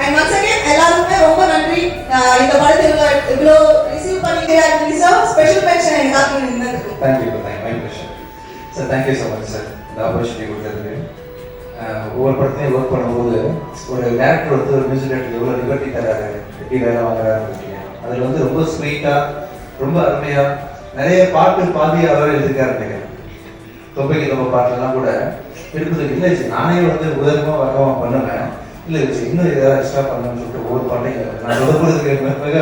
And once again எல்லாருக்குமே ரொம்ப நன்றி. இந்த படத்தை இவ்வளோ ரிசீவ் பண்ணிட்டு ஸ்பெஷல் மென்ஷன் எனக்காக இருந்ததுக்கு. Thank you my pleasure sir. Thank you so much sir இந்த ஆப்பர்ச்சுனிட்டி கொடுத்ததுக்கு. ஒவ்வொரு படத்தையும் ஒர்க் பண்ணும்போது ஒரு டேரக்டர் வந்து ஒரு மியூசிக் டேரக்டர் எவ்வளோ லிபர்ட்டி தராரு, எப்படி வேலை வாங்குறாருன்னு இருக்கீங்க. அதில் வந்து ரொம்ப ஸ்வீட்டாக ரொம்ப அருமையாக நிறைய பாட்டு பாதி அவரை எழுதிருக்காரு நினைக்கிறேன். தொப்பைக்கு ரொம்ப பாட்டெல்லாம் கூட எடுப்பதுக்கு இல்லை நானே வந்து உதவியாக வகமாக பண்ணுவேன். இல்லை இன்னும் ஏதாவது எக்ஸ்ட்ரா பண்ணணும்னு சொல்லிட்டு ஒவ்வொரு பாட்டையும் நான் சொல்லுறதுக்கு மிக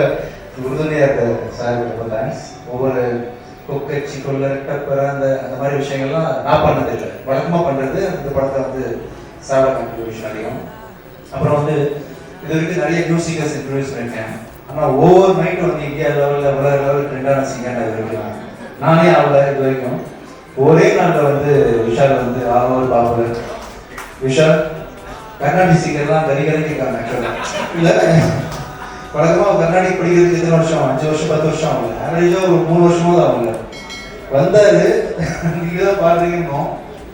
உறுதுணையாக இருக்க சார் ரொம்ப தேங்க்ஸ். ஒவ்வொரு கொக்கச்சி கொள்ள டப்பர் அந்த மாதிரி விஷயங்கள்லாம் நான் பண்ணதில்லை, வழக்கமாக பண்ணுறது அந்த படத்தை வந்து சாரோட கான்ட்ரிபியூஷன் அதிகம். அப்புறம் வந்து இது வரைக்கும் நிறைய நியூ சிங்கர்ஸ் இன்ட்ரடியூஸ் பண்ணியிருக்கேன். ஆனால் ஒவ்வொரு நைட்டும் வந்து இந்தியா லெவலில் உலக லெவலில் ட்ரெண்டான சிங்கர் இது வரைக்கும் நானே அவளை இது வரைக்கும் ஒரே நாளில் வந்து விஷால் வந்து ஆவல் பாவல் விஷால் கர்நாடி சிங்கர்லாம் கரிகரன் கேட்காங்க. ஆக்சுவலாக இல்லை வழக்கமாக கர்நாடி படிக்கிறதுக்கு எத்தனை வருஷம், 5 வருஷம் 10 வருஷம் ஆகல, ஆவரேஜாக ஒரு 3 வருஷமாக தான் ஆகல. வந்தாரு நீங்கள் தான் பாடுறீங்கன்னு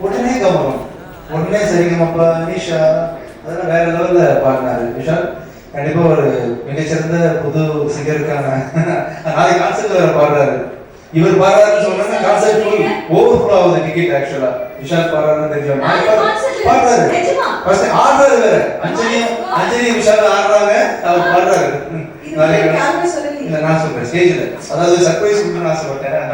உடனே கவனம், உடனே சரிங்கம்மாப்பா நிஷா அதெல்லாம் வேற லெவலில் பாடினாரு விஷால். கண்டிப்பாக ஒரு மிகச்சிறந்த புது சிங்கருக்கான நாளைக்கு கான்சர்ட் வேற பாடுறாரு. இவர் பாடுறாருன்னு சொன்னா கான்சர்ட் ஓவர் ஃப்ளோ ஆகுது டிக்கெட். ஆக்சுவலா விஷால் பாடுறாருன்னு தெரியும் பாடுறாரு ஃபர்ஸ்ட் ஆடுறாரு வேற. அஞ்சலி விஷால் ஆடுறாங்க, அவர் பாடுறாரு. நான் சொல்றேன் ஸ்டேஜ்ல, அதாவது சர்ப்ரைஸ் கொடுத்து நான் சொல்லிட்டேன்.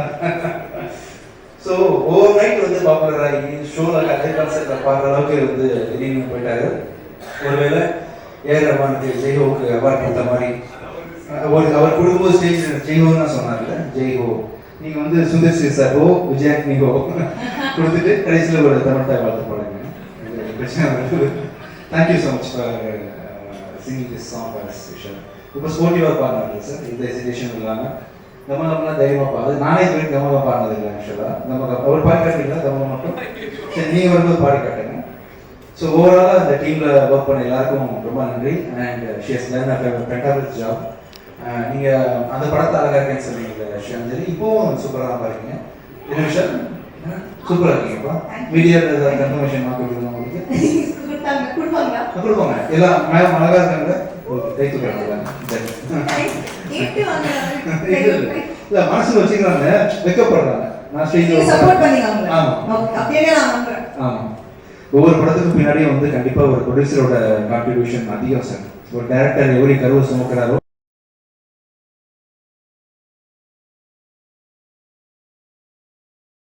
ஸோ ஓவர் நைட் வந்து பாப்புலர் ஆகி ஷோவில் அதே கான்செப்ட்ல பாடுற அளவுக்கு வந்து திடீர்னு போயிட்டாரு. ஒருவேளை ஏஆர் ரஹ்மானுக்கு ஜெய்ஹோக்கு அவார்ட் கொடுத்த மாதிரி அவர் கொடுக்கும்போது ஸ்டேஜ் ஜெய்ஹோன்னு தான் சொன்னார்ல, ஜெய்ஹோ நீங்கள் வந்து சுந்தர் சி சார் ஹோ விஜயாக் நீஹோ கொடுத்துட்டு கடைசியில் ஒரு தமிழ் தாய் வாழ்த்து போடுங்க. பிரச்சனை. Thank you so much for singing this song for us Vishal. இப்போ ஸ்போர்ட்டிவாக பாடினாங்க சார், எந்த ஹெசிடேஷன் இல்லாமல் கமலம்லாம் தைரியமாக பாடு. நானே இது வரைக்கும் கமலம் பாடினது இல்லை. ஆக்சுவலாக நம்ம அவர் பாடி காட்டுறீங்களா கமலம் மட்டும்? சரி நீங்கள் வரும்போது பாடி காட்டுங்க. ஸோ ஓவராலாக அந்த டீமில் ஒர்க் பண்ண எல்லாருக்கும் ரொம்ப நன்றி. And she has done a fantastic job. நீங்கள் அந்த படத்தை அழகாக இருக்கேன்னு சொன்னீங்க ஷியாஞ்சலி, இப்போவும் சூப்பராக தான் பாருங்க. என்ன விஷயம் சூப்பராக இருக்கீங்கப்பா. மீடியா ஏதாவது கன்ஃபர்மேஷன் கொடுக்கணும் உங்களுக்கு கொடுப்பாங்க. எல்லாம் மேம் அழகாக இருக்காங்க. ஓகே தைத்துக்கிறாங்க. இல்லை மனசில் வச்சுக்கிறாங்க, வெக்கப்படுறாங்க. நான் ஸ்டேஜ் சப்போர்ட் பண்ணீங்க. ஆமாம். ஒவ்வொரு படத்துக்கு பின்னாடியும் வந்து கண்டிப்பாக ஒரு ப்ரொடியூசரோட கான்ட்ரிபியூஷன் அதிகம் சார். ஒரு டைரக்டர் எப்படி கருவை சுமக்கிறாரோ